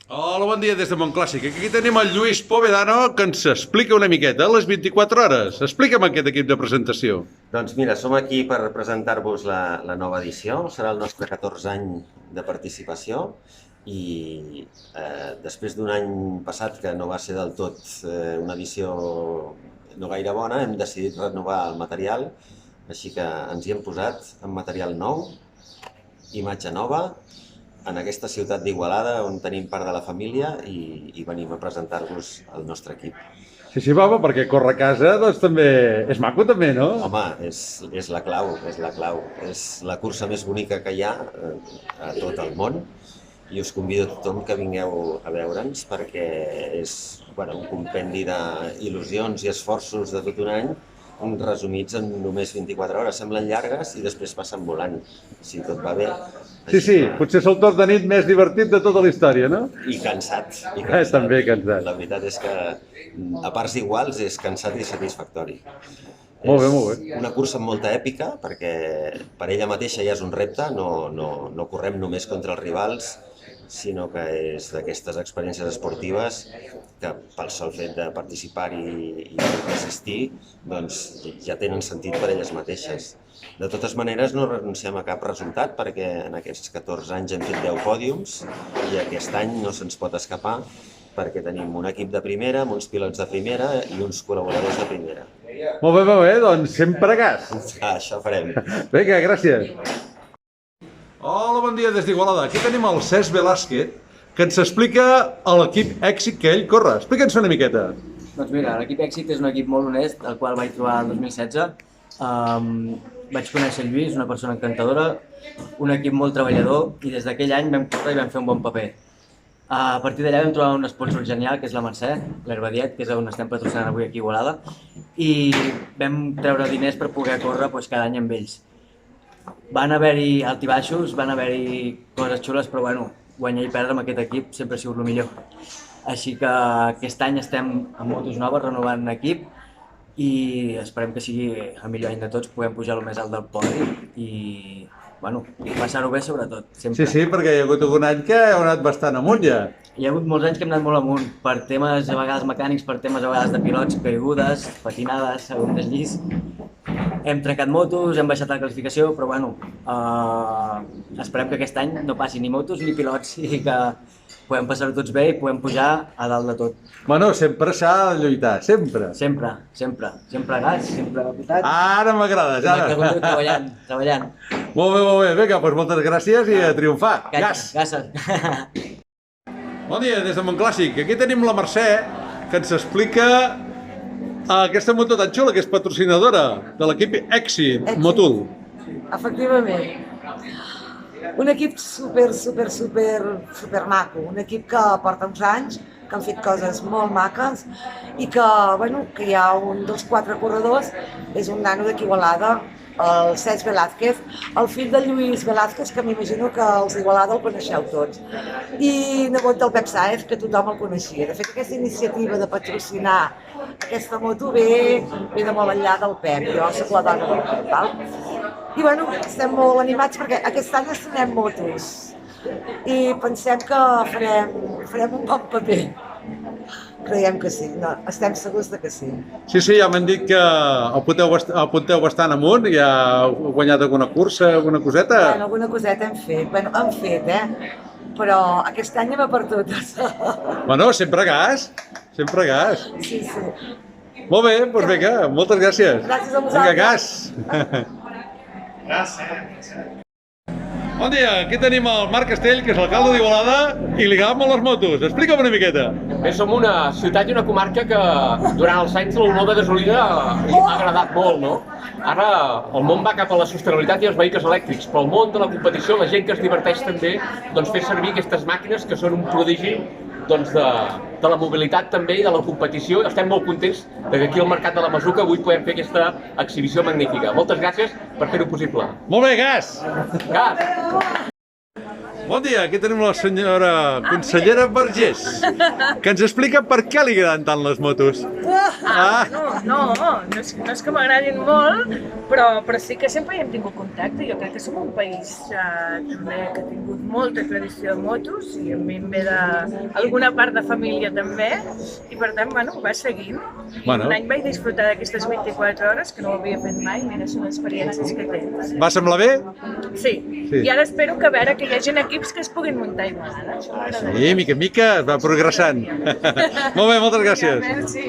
Hola, bon dia des de Montclàssic. Aquí tenim el Lluís Povedano que ens explica una miqueta les 24 hores. Explica'm aquest equip de presentació. Doncs mira, som aquí per presentar-vos la nova edició. Serà el nostre 14 any de participació i després d'un any passat que no va ser del tot una edició no gaire bona, hem decidit renovar el material, així que ens hi hem posat amb material nou, imatge nova, en aquesta ciutat d'Igualada on tenim part de la família i venim a presentar-vos el nostre equip. Sí, home, perquè córrer a casa doncs també és maco també, no? Home, és la clau, és la clau. És la cursa més bonica que hi ha a tot el món i us convido a tothom que vingueu a veure'ns perquè és un compendi d'il·lusions i esforços de tot un any resumits en només 24 hores. Semblen llargues i després passen volant, si tot va bé. Sí, potser és el torn de nit més divertit de tota la història, no? I cansat. També cansat. La veritat és que a parts iguals és cansat i satisfactori. Molt bé. Una cursa amb molta èpica perquè per ella mateixa ja és un repte, no correm només contra els rivals, sinó que és d'aquestes experiències esportives que pel sol fet de participar-hi i assistir doncs ja tenen sentit per elles mateixes. De totes maneres no renunciem a cap resultat perquè en aquests 14 anys hem fet 10 pòdiums i aquest any no se'ns pot escapar perquè tenim un equip de primera, amb uns pilots de primera i uns col·laboradors de primera. Molt bé, doncs sempre gas. Això farem. Vinga, gràcies. Hola, bon dia des d'Igualada. Aquí tenim el Cesc Velázquez, que ens explica l'equip Èxit que ell corre. Explica'ns una miqueta. Doncs mira, l'equip Èxit és un equip molt honest, el qual vaig trobar el 2016. Vaig conèixer el Lluís, una persona encantadora, un equip molt treballador, i des d'aquell any vam córrer i vam fer un bon paper. A partir d'allà vam trobar un sponsor genial, que és la Mercè, l'Herba Diet, que és on estem patrocinant avui aquí a Igualada, i vam treure diners per poder córrer cada any amb ells. Van haver-hi altibaixos, van haver-hi coses xules, però guanyar i perdre amb aquest equip sempre ha sigut el millor. Així que aquest any estem amb motos noves, renovant l'equip, i esperem que sigui el millor any de tots, puguem pujar el més alt del podi i passar-ho bé sobretot, sempre. Sí, perquè hi ha hagut un any que heu anat bastant amunt ja. Hi ha hagut molts anys que hem anat molt amunt, per temes a vegades mecànics, per temes a vegades de pilots, caigudes, patinades, segon deslliz. Hem trencat motos, hem baixat la classificació, però esperem que aquest any no passi ni motos ni pilots i que podem passar-ho tots bé i podem pujar a dalt de tot. Sempre s'ha de lluitar, sempre. Sempre gas, sempre veritat. Ara m'agrades, ara. Treballant. Molt bé, vinga, doncs moltes gràcies i a triomfar. Gas! Bon dia, des de Montclàssic. Aquí tenim la Mercè, que ens explica aquesta moto tan xula, que és patrocinadora de l'equip Èxit Motul. Efectivament. Un equip super maco, un equip que porta uns anys, que han fet coses molt maques i que hi ha un dels 4 corredors, és un nano d'aquí Igualada, el Cesc Velázquez, el fill de Lluís Velázquez, que m'imagino que els d'Igualada el coneixeu tots, i nebot del Pep Sáez, que tothom el coneixia. De fet, aquesta iniciativa de patrocinar aquesta moto ve de molt enllà del Pep, jo soc la dona del Pep, val? I estem molt animats perquè aquest any estrenem motos i pensem que farem un bon paper. Creiem que sí, estem segurs que sí. Sí, ja m'han dit que apunteu bastant amunt, ja heu guanyat alguna cursa, alguna coseta? Alguna coseta hem fet, però aquest any anem a per totes. Sempre gas. Sí. Molt bé, doncs vinga, moltes gràcies. Gràcies a vosaltres. Vinga, gas. Bon dia, aquí tenim el Marc Castell, que és l'alcalde d'Igualada i li agraden molt les motos. Explica'm una miqueta. Bé, som una ciutat i una comarca que durant els anys de l'olor de gasolina ha agradat molt, no? Ara el món va cap a la sostenibilitat i els vehicles elèctrics, però el món de la competició, la gent que es diverteix també, fer servir aquestes màquines que són un prodigi de la mobilitat també i de la competició. Estem molt contents que aquí al Mercat de la Masuca avui podem fer aquesta exhibició magnífica. Moltes gràcies per fer-ho possible. Molt bé, gas! Gas! Bon dia, aquí tenim la senyora consellera Vergés, que ens explica per què li agraden tant les motos. No és que m'agradin molt, però sí que sempre hi hem tingut contacte. Jo crec que som un país també que ha tingut molta tradició de motos i a mi em ve d'alguna part de família també, i per tant, bueno, va seguint. Bueno. Un any vaig disfrutar d'aquestes 24 hores, que no ho havia fet mai, mira, són experiències que tens. Va semblar bé? Sí, i ara espero que a veure que hi hagi equips que es puguin muntar igual. Sí, mica en mica es va progressant. Molt bé, moltes gràcies. Merci.